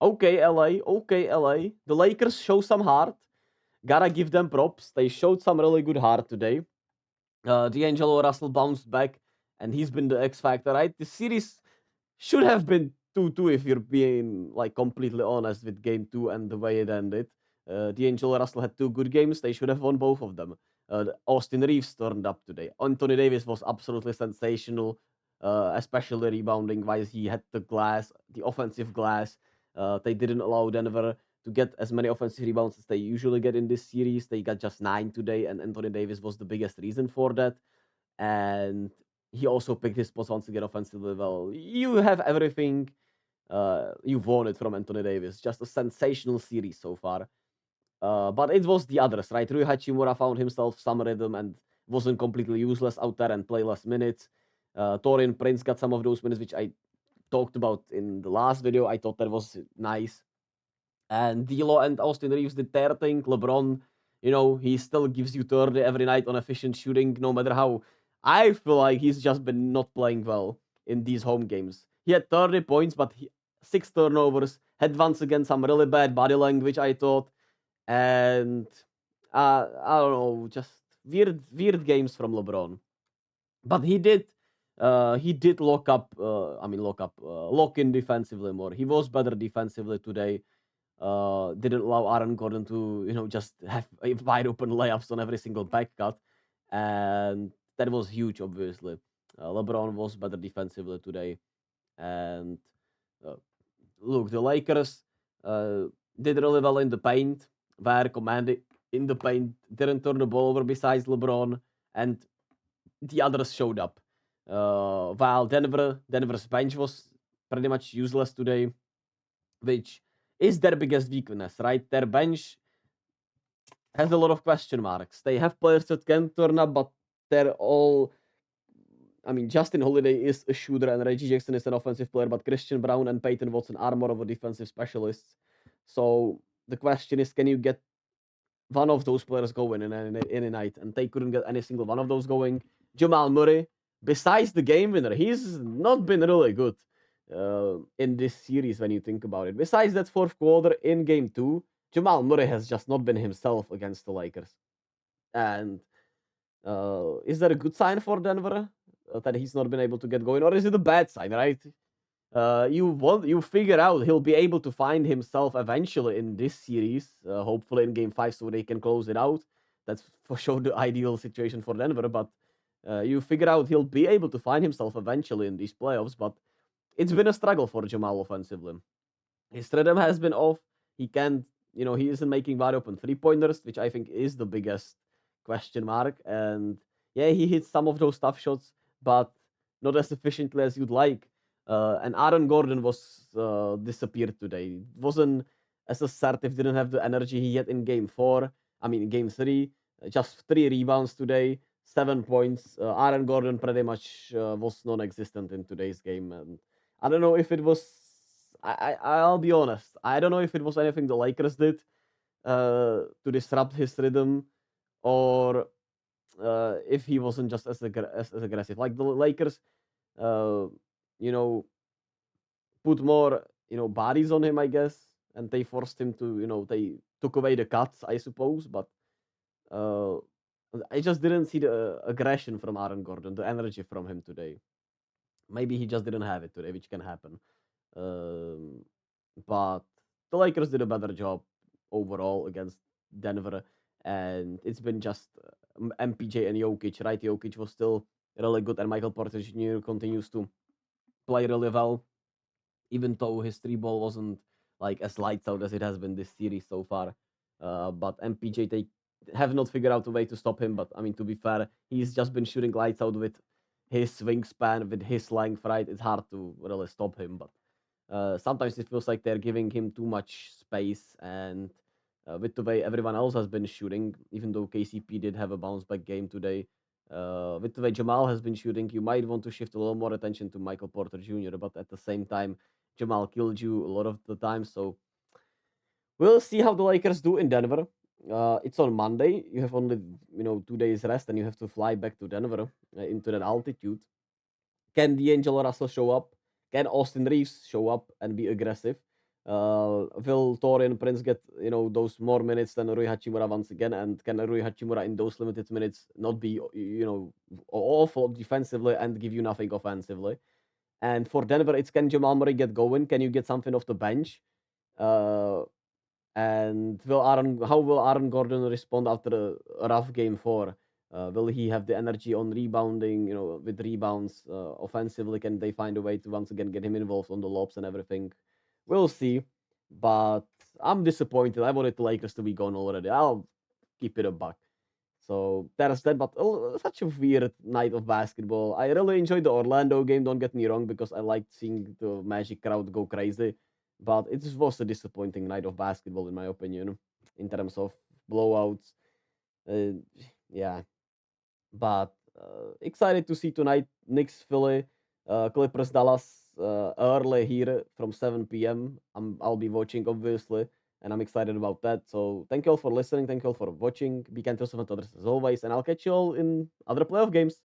Okay, LA. Okay, LA. The Lakers show some heart. Gotta give them props. They showed some really good heart today. D'Angelo Russell bounced back, and he's been the X factor, right? The series should have been 2-2 if you're being like completely honest with game 2 and the way it ended. D'Angelo Russell had 2 good games. They should have won both of them. Austin Reeves turned up today. Anthony Davis was absolutely sensational, especially rebounding wise. He had the glass, the offensive glass. They didn't allow Denver to get as many offensive rebounds as they usually get in this series. They got just 9 today, and Anthony Davis was the biggest reason for that. And he also picked his spots once again offensively well. You have everything you've wanted from Anthony Davis. Just a sensational series so far. But it was the others, right? Rui Hachimura found himself some rhythm and wasn't completely useless out there and play less minutes. Torian Prince got some of those minutes, which I talked about in the last video. I thought that was nice. And D'Lo and Austin Reeves did their thing. LeBron, he still gives you 30 every night on efficient shooting, no matter how. I feel like he's just been not playing well in these home games. He had 30 points, but 6 turnovers. Had once again some really bad body language, I thought. And I don't know, just weird games from LeBron. But he did lock in defensively more. He was better defensively today. Didn't allow Aaron Gordon to, just have wide open layups on every single back cut. And that was huge, obviously. LeBron was better defensively today. And look, the Lakers did really well in the paint, were commanded in the paint, didn't turn the ball over besides LeBron, and the others showed up. While Denver's bench was pretty much useless today, which is their biggest weakness, right? Their bench has a lot of question marks. They have players that can turn up, but they're all. I mean, Justin Holiday is a shooter, and Reggie Jackson is an offensive player, but Christian Brown and Peyton Watson are more of a defensive specialists. So the question is, can you get one of those players going in a night? And they couldn't get any single one of those going. Jamal Murray, besides the game winner, he's not been really good in this series when you think about it. Besides that fourth quarter in game 2, Jamal Murray has just not been himself against the Lakers. And is that a good sign for Denver that he's not been able to get going, or is it a bad sign? Right? You figure out he'll be able to find himself eventually in this series, hopefully in game 5, so they can close it out. That's for sure the ideal situation for Denver. But you figure out he'll be able to find himself eventually in these playoffs. But it's been a struggle for Jamal offensively. His rhythm has been off. He can't, he isn't making wide open 3-pointers, which I think is the biggest question mark. And yeah, he hits some of those tough shots, but not as efficiently as you'd like. And Aaron Gordon was disappeared today. Wasn't as assertive, didn't have the energy he had in game 4. I mean, in game 3, just 3 rebounds today, 7 points. Aaron Gordon pretty much was non-existent in today's game. And I don't know if it was. I'll be honest. I don't know if it was anything the Lakers did to disrupt his rhythm, or if he wasn't just as aggressive. Like the Lakers, uh, you know, put more bodies on him, I guess, and they forced him to they took away the cuts, I suppose. But uh, I just didn't see the aggression from Aaron Gordon, the energy from him today. Maybe he just didn't have it today, which can happen. Um, but the Lakers did a better job overall against Denver, and it's been just MPJ and Jokic, right? Jokic was still really good, and Michael Porter Jr. continues to play really well, even though his three ball wasn't like as lights out as it has been this series so far. But MPJ, they have not figured out a way to stop him. But I mean, to be fair, he's just been shooting lights out with his wingspan, with his length, right? It's hard to really stop him. But sometimes it feels like they're giving him too much space, and with the way everyone else has been shooting, even though KCP did have a bounce back game today, with the way Jamal has been shooting, you might want to shift a little more attention to Michael Porter Jr., but at the same time, Jamal killed you a lot of the time. So we'll see how the Lakers do in Denver. It's on Monday. You have only 2 days rest, and you have to fly back to Denver into that altitude. Can D'Angelo Russell show up? Can Austin Reeves show up and be aggressive? Will Torian Prince get those more minutes than Rui Hachimura once again? And can Rui Hachimura in those limited minutes not be awful defensively and give you nothing offensively? And for Denver, it's can Jamal Murray get going? Can you get something off the bench? Uh, and how will Aaron Gordon respond after a rough game four? Will he have the energy on rebounding? With rebounds offensively, can they find a way to once again get him involved on the lobs and everything? We'll see. But I'm disappointed. I wanted the Lakers to be gone already. I'll keep it a buck. So that's that. But such a weird night of basketball. I really enjoyed the Orlando game. Don't get me wrong, because I liked seeing the Magic crowd go crazy. But it was a disappointing night of basketball, in my opinion, in terms of blowouts. Uh, yeah, but excited to see tonight Knicks Philly, Clippers Dallas early here from 7 p.m. I'll be watching obviously, and I'm excited about that. So thank you all for listening. Thank you all for watching. Be kind to yourself and to others as always, and I'll catch you all in other playoff games.